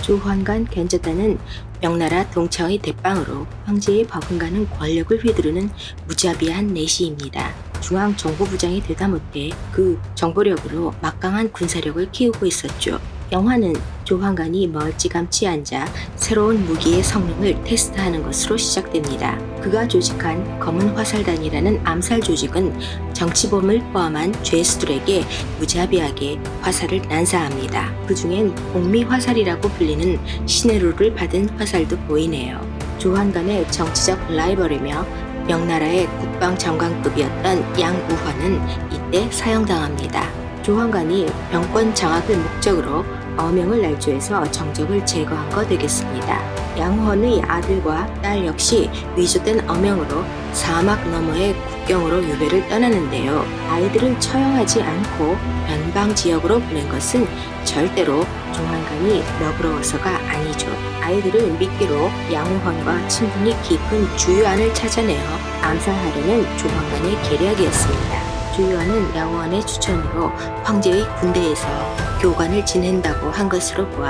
조헌관 견제단은 명나라 동창의 대빵으로 황제의 버금가는 권력을 휘두르는 무자비한 내시입니다. 중앙정보부장이 되다 못해 그 정보력으로 막강한 군사력을 키우고 있었죠. 영화는 조헌관이 멀찌감치 앉아 새로운 무기의 성능을 테스트하는 것으로 시작됩니다. 그가 조직한 검은 화살단이라는 암살 조직은 정치범을 포함한 죄수들에게 무자비하게 화살을 난사합니다. 그 중엔 공미 화살이라고 불리는 시네루를 받은 화살도 보이네요. 조헌관의 정치적 라이벌이며 명나라의 국방장관급이었던 양우헌은 이때 사형당합니다. 조헌관이 병권 장악을 목적으로 어명을 날조해서 정적을 제거한 것 되겠습니다. 양우헌의 아들과 딸 역시 위조된 어명으로 사막 너머의 국경으로 유배를 떠나는데요. 아이들을 처형하지 않고 변방 지역으로 보낸 것은 절대로 조헌관이 너그러워서가 아니죠. 아이들을 미끼로 양우헌과 친분이 깊은 주유안을 찾아내어 암살하려는 조헌관의 계략이었습니다. 주유안은 양우헌의 추천으로 황제의 군대에서 교관을 지낸다고 한 것으로 보아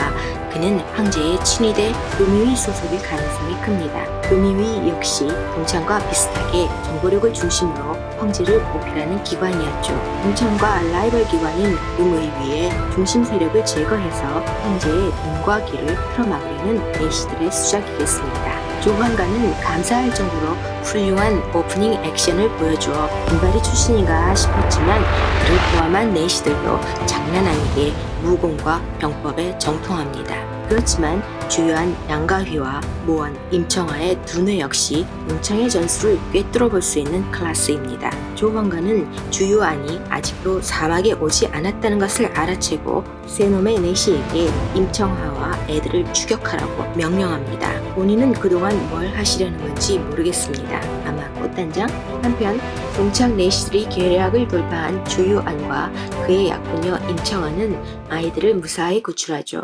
그는 황제의 친위대 도미위 소속일 가능성이 큽니다. 도미위 역시 동창과 비슷하게 정보력을 중심으로 황제를 보필하는 기관이었죠. 동창과 라이벌 기관인 음의위의 중심 세력을 제거해서 황제의 눈과 귀를 틀어막으려는 내시들의 수작이겠습니다. 조헌관은 감사할 정도로 훌륭한 오프닝 액션을 보여주어 군발이 출신인가 싶었지만 그를 포함한 내시들도 장난 아니게 무공과 병법에 정통합니다. 그렇지만 주요한 양가휘와 모원, 임청하의 두뇌 역시 용창의 전술을 꿰뚫어 볼 수 있는 클래스입니다. 조헌관은 주요안이 아직도 사막에 오지 않았다는 것을 알아채고 세놈의 내시에게 임청하와 애들을 추격하라고 명령합니다. 본인은 그동안 뭘 하시려는 건지 모르겠습니다. 아마 꽃단장? 한편 동창 내시들이 계략을 돌파한 주요안과 그의 약혼녀 임청하는 아이들을 무사히 구출하죠.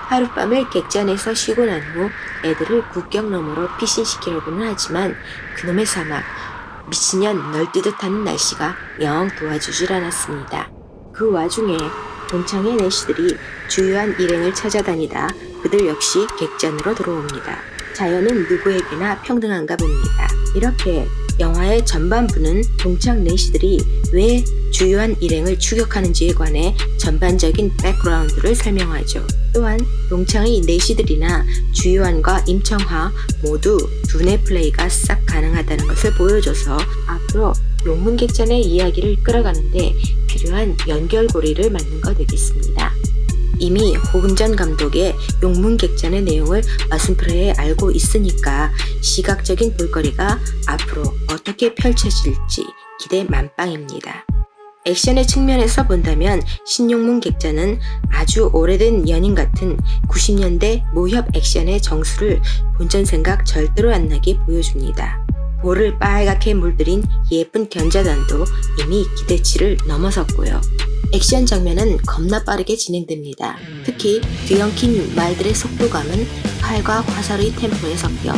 하룻밤을 객잔에서 쉬고 난 후 애들을 국경 너머로 피신시키려고는 하지만 그놈의 사막, 미친년 널뛰듯 하는 날씨가 영 도와주질 않았습니다. 그 와중에 동창의 내시들이 주요한 일행을 찾아다니다 그들 역시 객잔으로 들어옵니다. 자연은 누구에게나 평등한가 봅니다. 이렇게 영화의 전반부는 동창 내시들이 왜 주요한 일행을 추격하는지에 관해 전반적인 백그라운드를 설명하죠. 또한 동창의 내시들이나 주요한과 임청하 모두 두뇌 플레이가 싹 가능하다는 것을 보여줘서 앞으로 용문객잔의 이야기를 끌어가는데 필요한 연결고리를 만든 것 되겠습니다. 이미 호금전 감독의 용문객잔의 내용을 어슴프레에 알고 있으니까 시각적인 볼거리가 앞으로 어떻게 펼쳐질지 기대 만빵입니다. 액션의 측면에서 본다면 신용문객잔은 아주 오래된 연인 같은 90년대 모협 액션의 정수를 본전 생각 절대로 안 나게 보여줍니다. 볼을 빨갛게 물들인 예쁜 견자단도 이미 기대치를 넘어섰고요. 액션 장면은 겁나 빠르게 진행됩니다. 특히 뒤엉킨 말들의 속도감은 칼과 화살의 템포에 섞여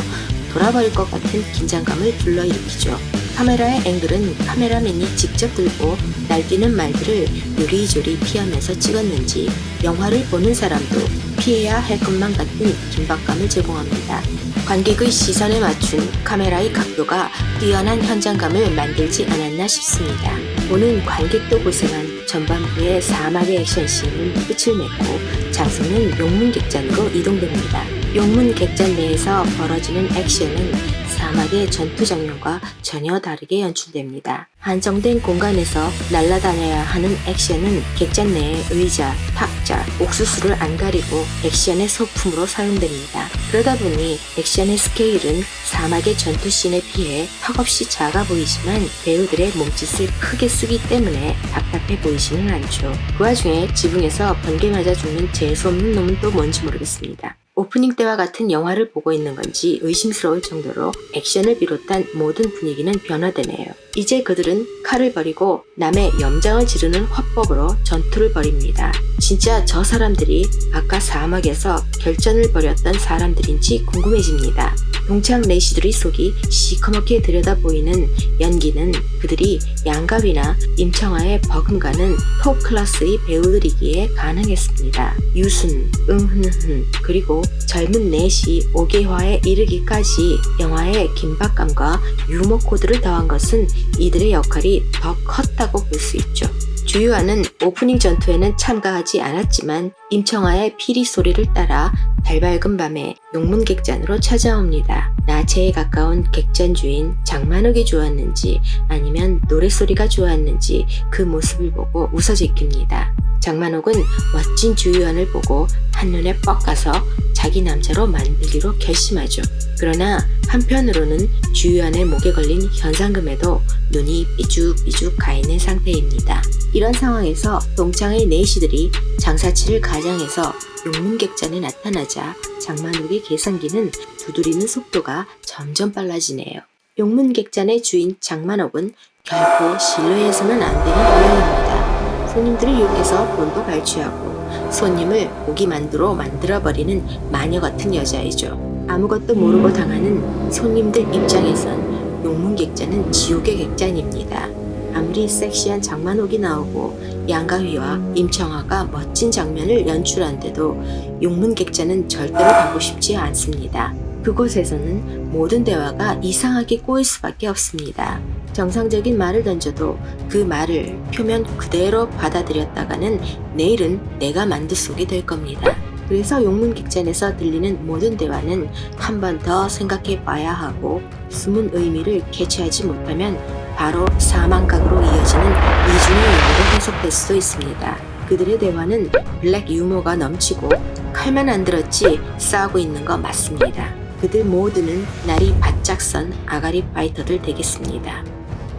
돌아버릴 것 같은 긴장감을 불러일으키죠. 카메라의 앵글은 카메라맨이 직접 들고 날뛰는 말들을 요리조리 피하면서 찍었는지 영화를 보는 사람도 피해야 할 것만 같은 긴박감을 제공합니다. 관객의 시선에 맞춘 카메라의 각도가 뛰어난 현장감을 만들지 않았나 싶습니다. 보는 관객도 고생한 전반부의 사막의 액션씬은 끝을 맺고 장소는 용문객잔으로 이동됩니다. 용문객잔 내에서 벌어지는 액션은 사막의 전투 장면과 전혀 다르게 연출됩니다. 한정된 공간에서 날아다녀야 하는 액션은 객잔 내의 의자, 탁자, 옥수수를 안 가리고 액션의 소품으로 사용됩니다. 그러다 보니 액션의 스케일은 사막의 전투씬에 비해 턱없이 작아 보이지만 배우들의 몸짓을 크게 쓰기 때문에 답답해 보이지는 않죠. 그 와중에 지붕에서 번개 맞아 죽는 재수없는 놈은 또 뭔지 모르겠습니다. 오프닝 때와 같은 영화를 보고 있는 건지 의심스러울 정도로 액션을 비롯한 모든 분위기는 변화되네요. 이제 그들은 칼을 버리고 남의 염장을 지르는 화법으로 전투를 벌입니다. 진짜 저 사람들이 아까 사막에서 결전을 벌였던 사람들인지 궁금해집니다. 동창 내시들의 속이 시커멓게 들여다보이는 연기는 그들이 양가위나 임청아의 버금가는 톱 클래스의 배우들이기에 가능했습니다. 유순, 응흔흔 그리고 젊은 넷이 5개화에 이르기까지 영화의 긴박감과 유머 코드를 더한 것은 이들의 역할이 더 컸다고 볼 수 있죠. 주유아는 오프닝 전투에는 참가하지 않았지만 임청아의 피리 소리를 따라 달밝은 밤에 용문객잔으로 찾아옵니다. 나체에 가까운 객잔 주인 장만옥이 좋았는지 아니면 노랫소리가 좋았는지 그 모습을 보고 웃어제낍니다. 장만옥은 멋진 주유안을 보고 한눈에 뻑가서 자기 남자로 만들기로 결심하죠. 그러나 한편으로는 주유안의 목에 걸린 현상금에도 눈이 삐죽삐죽 가있는 상태입니다. 이런 상황에서 동창의 내시들이 장사치를 가장해서 용문객잔에 나타나자 장만옥의 계산기는 두드리는 속도가 점점 빨라지네요. 용문객잔의 주인 장만옥은 결코 신뢰해서는 안 되는 인물입니다. 손님들을 유혹해서 돈도 갈취하고 손님을 고기만두로 만들어버리는 마녀 같은 여자이죠. 아무것도 모르고 당하는 손님들 입장에선 용문객잔은 지옥의 객잔입니다. 아무리 섹시한 장만옥이 나오고 양가위와 임청아가 멋진 장면을 연출한데도 용문객잔은 절대로 가고 싶지 않습니다. 그곳에서는 모든 대화가 이상하게 꼬일 수밖에 없습니다. 정상적인 말을 던져도 그 말을 표면 그대로 받아들였다가는 내일은 내가 만두 속이 될 겁니다. 그래서 용문객잔에서 들리는 모든 대화는 한 번 더 생각해 봐야 하고 숨은 의미를 캐치하지 못하면 바로 사망각으로 이어지는 이중의 의미로 해석될 수도 있습니다. 그들의 대화는 블랙 유머가 넘치고 칼만 안 들었지 싸우고 있는 거 맞습니다. 그들 모두는 날이 바짝 선 아가리 파이터들 되겠습니다.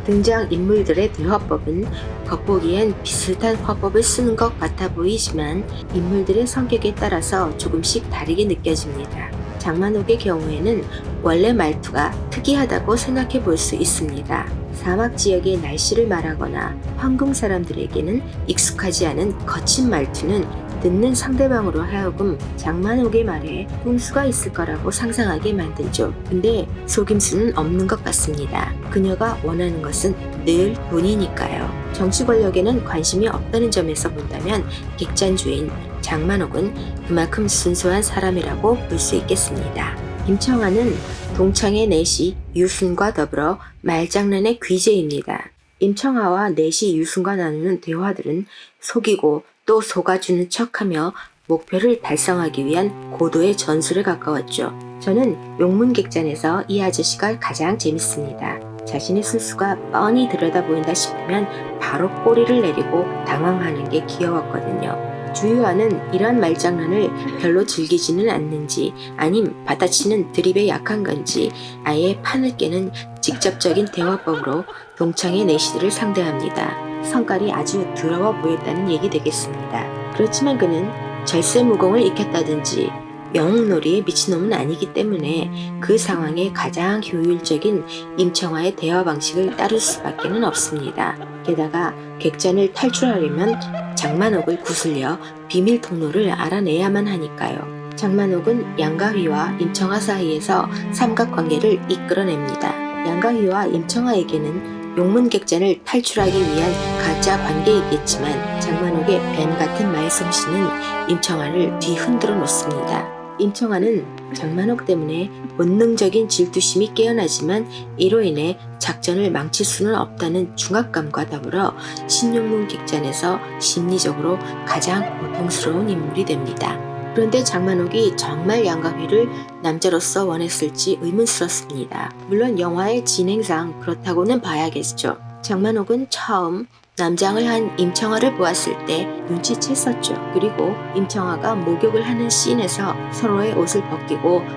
등장 인물들의 대화법은 겉보기엔 비슷한 화법을 쓰는 것 같아 보이지만 인물들의 성격에 따라서 조금씩 다르게 느껴집니다. 장만옥의 경우에는 원래 말투가 특이하다고 생각해 볼 수 있습니다. 사막 지역의 날씨를 말하거나 황궁 사람들에게는 익숙하지 않은 거친 말투는 듣는 상대방으로 하여금 장만옥의 말에 꿍수가 있을 거라고 상상하게 만들죠. 근데 속임수는 없는 것 같습니다. 그녀가 원하는 것은 늘 돈이니까요. 정치 권력에는 관심이 없다는 점에서 본다면 객잔 주인 장만옥은 그만큼 순수한 사람이라고 볼 수 있겠습니다. 임청아는 동창의 내시 유순과 더불어 말장난의 귀재입니다. 임청아와 내시 유순과 나누는 대화들은 속이고 또 속아주는 척하며 목표를 달성하기 위한 고도의 전술에 가까웠죠. 저는 용문객잔에서 이 아저씨가 가장 재밌습니다. 자신의 실수가 뻔히 들여다보인다 싶으면 바로 꼬리를 내리고 당황하는 게 귀여웠거든요. 주유아는 이런 말장난을 별로 즐기지는 않는지 아님 받아치는 드립에 약한 건지 아예 판을 깨는 직접적인 대화법으로 동창의 내시들을 상대합니다. 성깔이 아주 더러워 보였다는 얘기 되겠습니다. 그렇지만 그는 절세무공을 익혔다든지 영웅놀이에 미친놈은 아니기 때문에 그 상황에 가장 효율적인 임청아의 대화 방식을 따를 수밖에 없습니다. 게다가 객잔을 탈출하려면 장만옥을 구슬려 비밀 통로를 알아내야만 하니까요. 장만옥은 양가휘와 임청아 사이에서 삼각관계를 이끌어냅니다. 양가휘와 임청아에게는 용문객잔을 탈출하기 위한 가짜 관계이겠지만 장만옥의 뱀 같은 말솜씨는 임청아를 뒤흔들어 놓습니다. 임청아는 장만옥 때문에 본능적인 질투심이 깨어나지만 이로 인해 작전을 망칠 수는 없다는 중압감과 더불어 신용문객잔에서 심리적으로 가장 고통스러운 인물이 됩니다. 그런데 장만옥이 정말 양가휘를 남자로서 원했을지 의문스럽습니다. 물론 영화의 진행상 그렇다고는 봐야겠죠. 장만옥은 처음 남장을 한 임청아를 보았을 때 눈치챘었죠. 그리고 임청아가 목욕을 하는 씬에서 서로의 옷을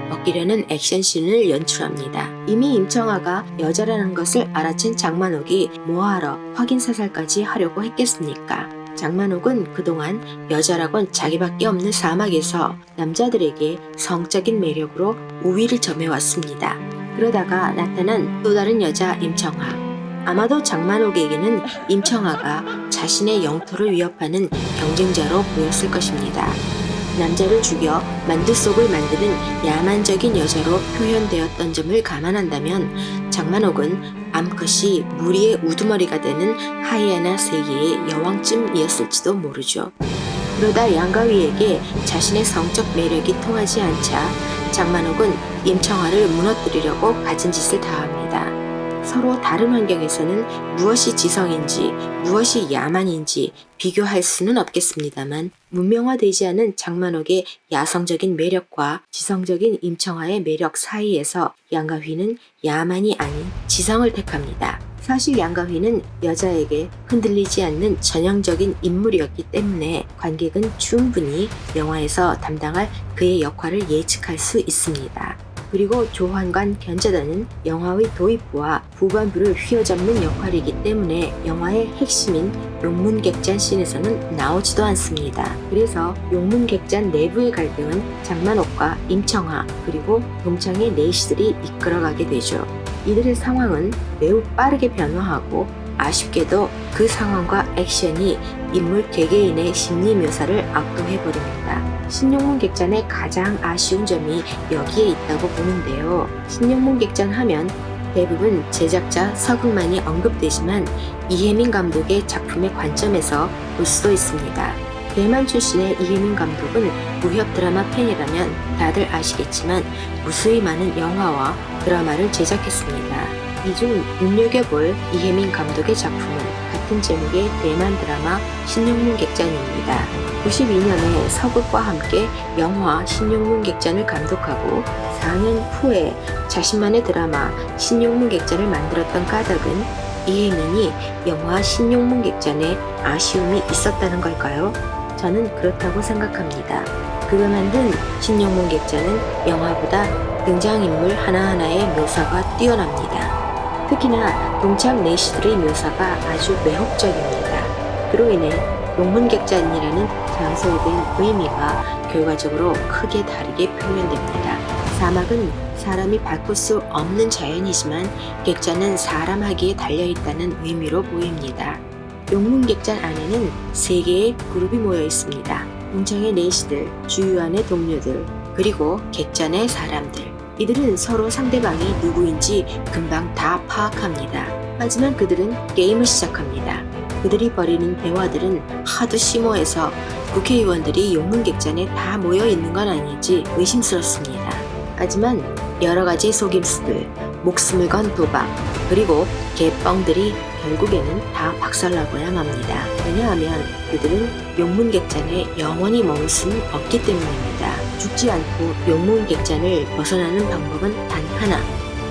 벗기려는 액션씬을 연출합니다. 이미 임청아가 여자라는 것을 알아챈 장만옥이 뭐하러 확인사살까지 하려고 했겠습니까? 장만옥은 그동안 여자라곤 자기밖에 없는 사막에서 남자들에게 성적인 매력으로 우위를 점해왔습니다. 그러다가 나타난 또 다른 여자 임청아. 아마도 장만옥에게는 임청아가 자신의 영토를 위협하는 경쟁자로 보였을 것입니다. 남자를 죽여 만두 속을 만드는 야만적인 여자로 표현되었던 점을 감안한다면 장만옥은 암컷이 무리의 우두머리가 되는 하이에나 세계의 여왕쯤이었을지도 모르죠. 그러다 양가위에게 자신의 성적 매력이 통하지 않자 장만옥은 임청아를 무너뜨리려고 갖은 짓을 다합니다. 서로 다른 환경에서는 무엇이 지성인지 무엇이 야만인지 비교할 수는 없겠습니다만 문명화되지 않은 장만옥의 야성적인 매력과 지성적인 임청아의 매력 사이에서 양가휘는 야만이 아닌 지성을 택합니다. 사실 양가휘는 여자에게 흔들리지 않는 전형적인 인물이었기 때문에 관객은 충분히 영화에서 담당할 그의 역할을 예측할 수 있습니다. 그리고 조환관 견자단은 영화의 도입부와 후반부를 휘어잡는 역할이기 때문에 영화의 핵심인 용문객잔 씬에서는 나오지도 않습니다. 그래서 용문객잔 내부의 갈등은 장만옥과 임청아 그리고 동창의 내시들이 이끌어가게 되죠. 이들의 상황은 매우 빠르게 변화하고 아쉽게도 그 상황과 액션이 인물 개개인의 심리 묘사를 압도해버립니다. 신용문객잔의 가장 아쉬운 점이 여기에 있다고 보는데요. 신용문객잔 하면 대부분 제작자 서극만이 언급되지만 이혜민 감독의 작품의 관점에서 볼 수도 있습니다. 대만 출신의 이혜민 감독은 무협 드라마 팬이라면 다들 아시겠지만 무수히 많은 영화와 드라마를 제작했습니다. 이 중 눈여겨볼 이혜민 감독의 작품은 같은 제목의 대만 드라마 신용문객잔입니다. 92년에 서극과 함께 영화 신용문객잔을 감독하고 4년 후에 자신만의 드라마 신용문객잔을 만들었던 까닭은 이혜민이 영화 신용문객잔에 아쉬움이 있었다는 걸까요? 저는 그렇다고 생각합니다. 그가 만든 신용문객잔은 영화보다 등장인물 하나하나의 묘사가 뛰어납니다. 특히나 동창 내시들의 묘사가 아주 매혹적입니다. 그로 인해 용문객잔이라는 장소에 대한 의미가 결과적으로 크게 다르게 표현됩니다. 사막은 사람이 바꿀 수 없는 자연이지만 객잔은 사람 하기에 달려있다는 의미로 보입니다. 용문객잔 안에는 3개의 그룹이 모여 있습니다. 동창의 내시들, 주유안의 동료들, 그리고 객잔의 사람들. 이들은 서로 상대방이 누구인지 금방 다 파악합니다. 하지만 그들은 게임을 시작합니다. 그들이 벌이는 대화들은 하도 심오해서 국회의원들이 용문객잔에 다 모여 있는 건 아닌지 의심스럽습니다. 하지만 여러 가지 속임수들, 목숨을 건 도박, 그리고 개뻥들이 결국에는 다 박살나고야 맙니다. 왜냐하면 그들은 용문객잔에 영원히 머물 수는 없기 때문입니다. 죽지 않고 용문객잔을 벗어나는 방법은 단 하나,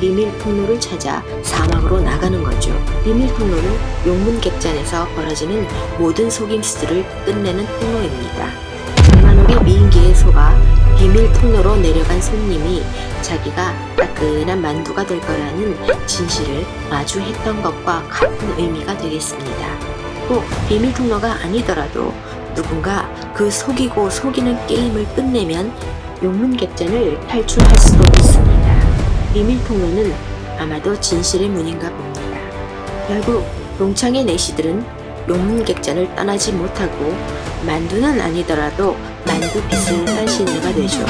비밀 통로를 찾아 사막으로 나가는 거죠. 비밀 통로는 용문객잔에서 벌어지는 모든 속임수들을 끝내는 통로입니다. 장만옥의 미인기에 속아 비밀 통로로 내려간 손님이 자기가 따끈한 만두가 될 거라는 진실을 마주했던 것과 같은 의미가 되겠습니다. 꼭 비밀 통로가 아니더라도 누군가 그 속이고 속이는 게임을 끝내면 용문객잔을 탈출할 수도 있습니다. 비밀 통로는 아마도 진실의 문인가 봅니다. 결국 동창의 내시들은 용문객잔을 떠나지 못하고 만두는 아니더라도 만두 비슷한 신세가 되죠.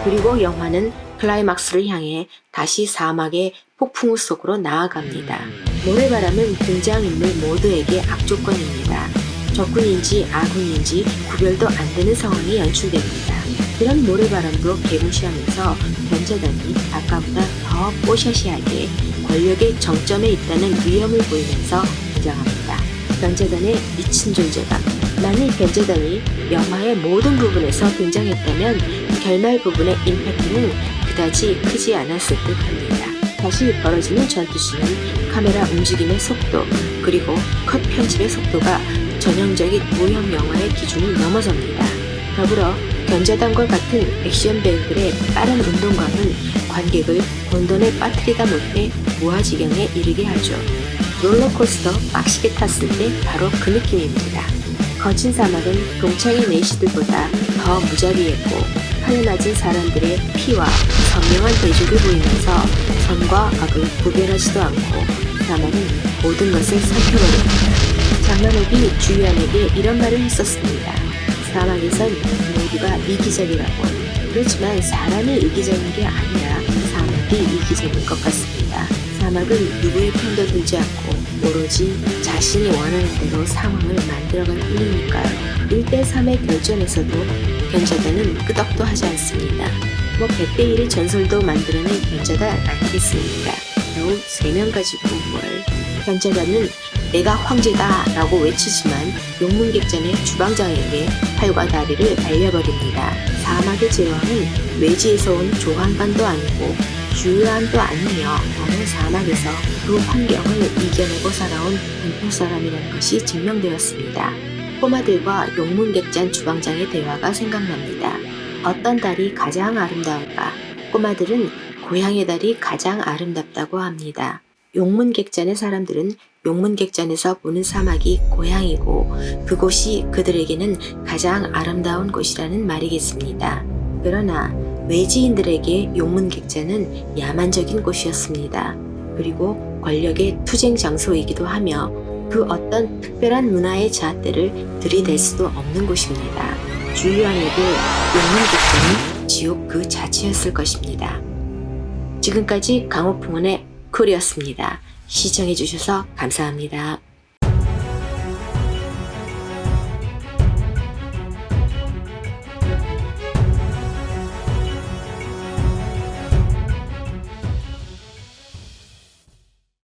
그리고 영화는 클라이막스를 향해 다시 사막의 폭풍우 속으로 나아갑니다. 모래바람은 등장인물 모두에게 악조건입니다. 적군인지 아군인지 구별도 안 되는 상황이 연출됩니다. 이런 모래바람도 개무시하면서 견자단이 아까보다 더 뽀샤시하게 권력의 정점에 있다는 위험을 보이면서 등장합니다. 견자단의 미친 존재감. 만일 견자단이 영화의 모든 부분에서 등장했다면 결말 부분의 임팩트는 그다지 크지 않았을 듯 합니다. 다시 벌어지는 전투씬은 카메라 움직임의 속도 그리고 컷 편집의 속도가 전형적인 무협 영화의 기준을 넘어섭니다. 더불어 견자단과 같은 액션 배우들의 빠른 운동감은 관객을 혼돈에 빠뜨리다 못해 무아지경에 이르게 하죠. 롤러코스터 빡시게 탔을 때 바로 그 느낌입니다. 거친 사막은 동창의 내시들보다 더 무자비했고 칼에 맞은 사람들의 피와 선명한 대죽을 보이면서 선과 악을 구별하지도 않고 사막은 모든 것을 삼켜버립니다. 장만옥이 주유안에게 이런 말을 했었습니다. 사막에선 모두가 이기적이라고. 그렇지만 사람이 이기적인 게 아니라 사막이 이기적인 것 같습니다. 사막은 누구의 편도 들지 않고 오로지 자신이 원하는 대로 상황을 만들어갈 뿐이니까요. 1대3의 결전에서도 견자단은 끄덕도 하지 않습니다. 100대1의 전설도 만들어낸 견자단 아니겠습니까? 겨우 3명 가지고 뭘. 견자단은 내가 황제다 라고 외치지만 용문객전의 주방장에게 팔과 다리를 날려버립니다. 사막의 제왕은 외지에서 온 조한반도 아니고 주유한도 아니며 바로 사막에서 그 환경을 이겨내고 살아온 본토 사람이라는 것이 증명되었습니다. 꼬마들과 용문객잔 주방장의 대화가 생각납니다. 어떤 달이 가장 아름다울까? 꼬마들은 고향의 달이 가장 아름답다고 합니다. 용문객잔의 사람들은 용문객잔에서 보는 사막이 고향이고 그곳이 그들에게는 가장 아름다운 곳이라는 말이겠습니다. 그러나 외지인들에게 용문객잔은 야만적인 곳이었습니다. 그리고 권력의 투쟁 장소이기도 하며 그 어떤 특별한 문화의 잣대를 들이댈 수도 없는 곳입니다. 주유왕에게 용문객잔이 지옥 그 자체였을 것입니다. 지금까지 강호풍원의 쿨이었습니다. 시청해주셔서 감사합니다.